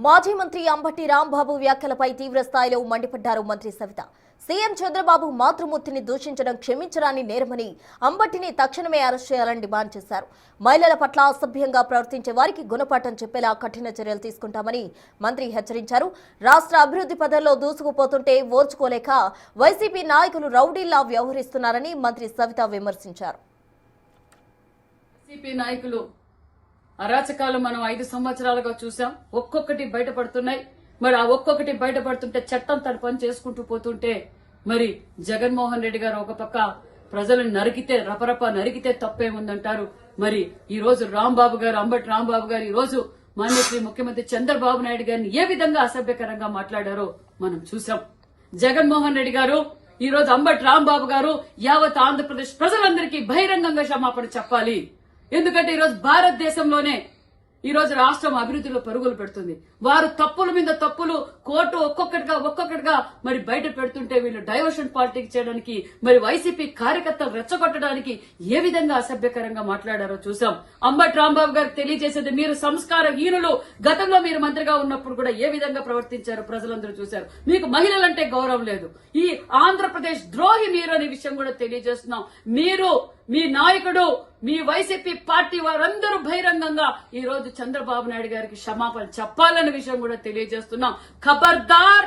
మాజీ మంత్రి అంబటి రాంబాబు వ్యాఖ్యలపై తీవ్ర స్థాయిలో మండిపడ్డారు మంత్రి సవిత. సీఎం చంద్రబాబు మాతృమూర్తిని దూషించడం క్షమించరాని నేరమని, అంబటిని తక్షణమే అరెస్ట్ చేయాలని డిమాండ్ చేశారు. మహిళల పట్ల అసభ్యంగా ప్రవర్తించే వారికి గుణపాఠం చెప్పేలా కఠిన చర్యలు తీసుకుంటామని మంత్రి హెచ్చరించారు. రాష్ట్ర అభివృద్ధి పథంలో దూసుకుపోతుంటే ఓర్చుకోలేక వైసీపీ నాయకులు రౌడీల్లా వ్యవహరిస్తున్నారని మంత్రి సవిత విమర్శించారు. అరాచకాలు మనం 5 సంవత్సరాలుగా చూసాం. ఒక్కొక్కటి బయటపడుతున్నాయి. మరి ఆ ఒక్కొక్కటి బయటపడుతుంటే చట్టం తన పని చేసుకుంటూ పోతుంటే మరి జగన్మోహన్ రెడ్డి గారు ఒక పక్క ప్రజలను రపరప నరికితే తప్పేముందంటారు. మరి ఈ రోజు అంబటి రాంబాబు గారు ఈ రోజు మాన్యశ్రీ ముఖ్యమంత్రి చంద్రబాబు నాయుడు గారిని ఏ విధంగా అసభ్యకరంగా మాట్లాడారో మనం చూసాం. జగన్మోహన్ రెడ్డి గారు ఈ రోజు అంబటి రాంబాబు గారు యావత్ ఆంధ్రప్రదేశ్ ప్రజలందరికీ బహిరంగంగా క్షమాపణ చెప్పాలి. ఎందుకంటే ఈరోజు భారతదేశంలోనే ఈ రోజు రాష్ట్రం అభివృద్ధిలో పరుగులు పెడుతుంది. వారు తప్పుల మీద తప్పులు కోర్టు ఒక్కొక్కటిగా మరి బయట పెడుతుంటే వీళ్ళు డైవర్షన్ పాలిటిక్స్ చేయడానికి మరి వైసీపీ కార్యకర్తలు రెచ్చగొట్టడానికి ఏ విధంగా అసభ్యకరంగా మాట్లాడారో చూసాం. అంబటి రాంబాబు గారికి తెలియజేసేది, మీరు సంస్కారహీనులు. గతంలో మీరు మంత్రిగా ఉన్నప్పుడు కూడా ఏ విధంగా ప్రవర్తించారో ప్రజలందరూ చూశారు. మీకు మహిళలంటే గౌరవం లేదు. ఈ ఆంధ్రప్రదేశ్ ద్రోహి మీరు అనే విషయం కూడా తెలియజేస్తున్నాం. మీరు, మీ నాయకుడు, మీ వైసీపీ పార్టీ వారందరూ బహిరంగంగా ఈ రోజు చంద్రబాబు నాయుడు గారికి క్షమాపణ చెప్పాలనే విషయం కూడా తెలియజేస్తున్నాం. ఖబర్దార్.